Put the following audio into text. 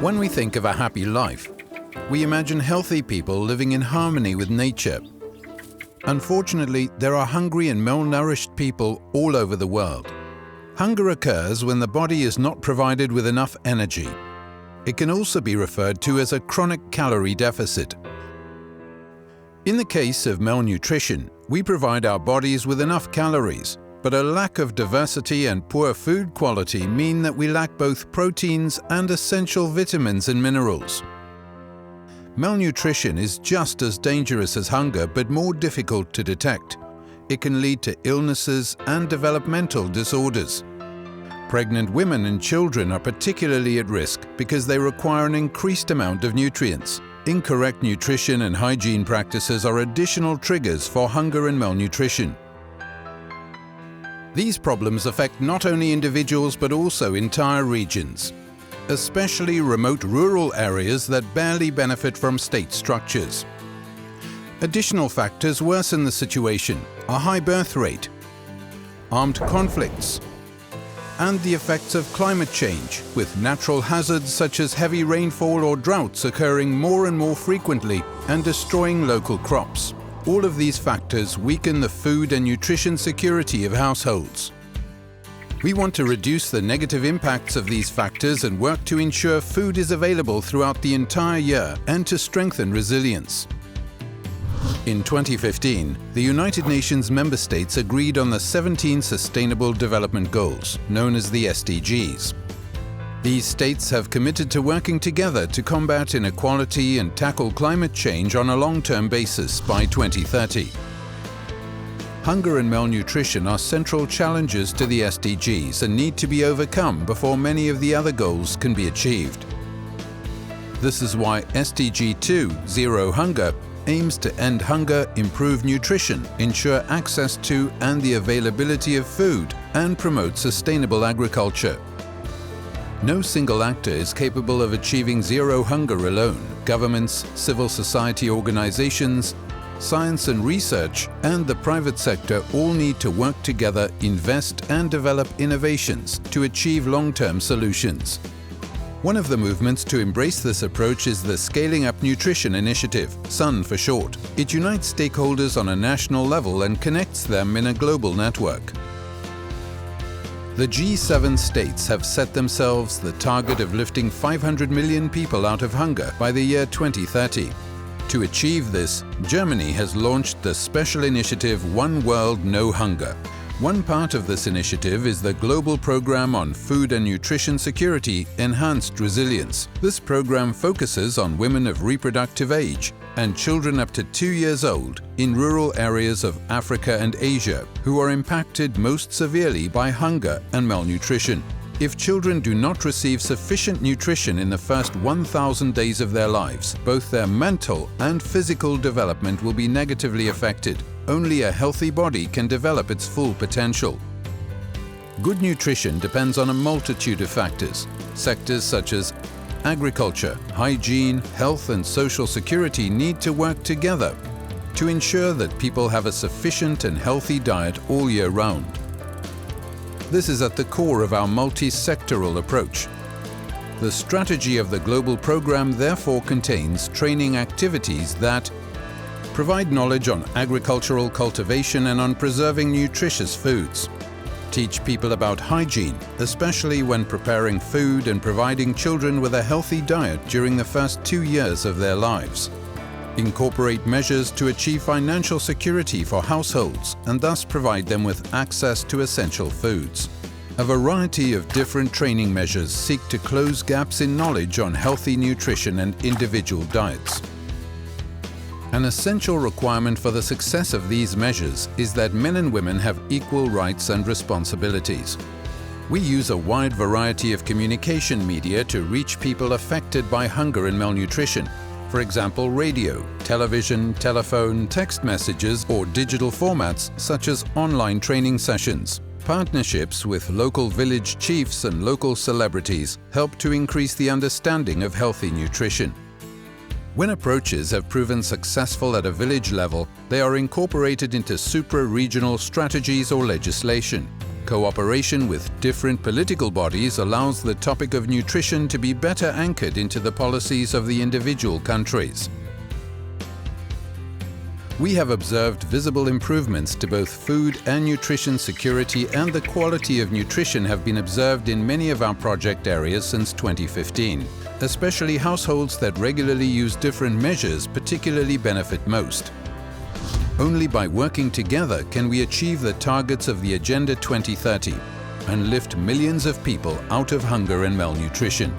When we think of a happy life, we imagine healthy people living in harmony with nature. Unfortunately, there are hungry and malnourished people all over the world. Hunger occurs when the body is not provided with enough energy. It can also be referred to as a chronic calorie deficit. In the case of malnutrition, we provide our bodies with enough calories, but a lack of diversity and poor food quality mean that we lack both proteins and essential vitamins and minerals. Malnutrition is just as dangerous as hunger, but more difficult to detect. It can lead to illnesses and developmental disorders. Pregnant women and children are particularly at risk because they require an increased amount of nutrients. Incorrect nutrition and hygiene practices are additional triggers for hunger and malnutrition. These problems affect not only individuals but also entire regions, especially remote rural areas that barely benefit from state structures. Additional factors worsen the situation: a high birth rate, armed conflicts, and the effects of climate change, with natural hazards such as heavy rainfall or droughts occurring more and more frequently and destroying local crops. All of these factors weaken the food and nutrition security of households. We want to reduce the negative impacts of these factors and work to ensure food is available throughout the entire year and to strengthen resilience. In 2015, the United Nations member states agreed on the 17 Sustainable Development Goals, known as the SDGs. These states have committed to working together to combat inequality and tackle climate change on a long-term basis by 2030. Hunger and malnutrition are central challenges to the SDGs and need to be overcome before many of the other goals can be achieved. This is why SDG 2, Zero Hunger, aims to end hunger, improve nutrition, ensure access to and the availability of food, and promote sustainable agriculture. No single actor is capable of achieving zero hunger alone. Governments, civil society organizations, science and research, and the private sector all need to work together, invest, and develop innovations to achieve long-term solutions. One of the movements to embrace this approach is the Scaling Up Nutrition Initiative, SUN for short. It unites stakeholders on a national level and connects them in a global network. The G7 states have set themselves the target of lifting 500 million people out of hunger by the year 2030. To achieve this, Germany has launched the special initiative One World No Hunger. One part of this initiative is the Global Program on Food and Nutrition Security Enhanced Resilience. This program focuses on women of reproductive age and children up to 2 years old in rural areas of Africa and Asia who are impacted most severely by hunger and malnutrition. If children do not receive sufficient nutrition in the first 1,000 days of their lives, both their mental and physical development will be negatively affected. Only a healthy body can develop its full potential. Good nutrition depends on a multitude of factors. Sectors such as agriculture, hygiene, health, and social security need to work together to ensure that people have a sufficient and healthy diet all year round. This is at the core of our multi-sectoral approach. The strategy of the global program therefore contains training activities that provide knowledge on agricultural cultivation and on preserving nutritious foods. Teach people about hygiene, especially when preparing food and providing children with a healthy diet during the first 2 years of their lives. Incorporate measures to achieve financial security for households and thus provide them with access to essential foods. A variety of different training measures seek to close gaps in knowledge on healthy nutrition and individual diets. An essential requirement for the success of these measures is that men and women have equal rights and responsibilities. We use a wide variety of communication media to reach people affected by hunger and malnutrition. For example, radio, television, telephone, text messages, or digital formats such as online training sessions. Partnerships with local village chiefs and local celebrities help to increase the understanding of healthy nutrition. When approaches have proven successful at a village level, they are incorporated into supra-regional strategies or legislation. Cooperation with different political bodies allows the topic of nutrition to be better anchored into the policies of the individual countries. We have observed visible improvements to both food and nutrition security, and the quality of nutrition have been observed in many of our project areas since 2015. Especially households that regularly use different measures particularly benefit most. Only by working together can we achieve the targets of the Agenda 2030 and lift millions of people out of hunger and malnutrition.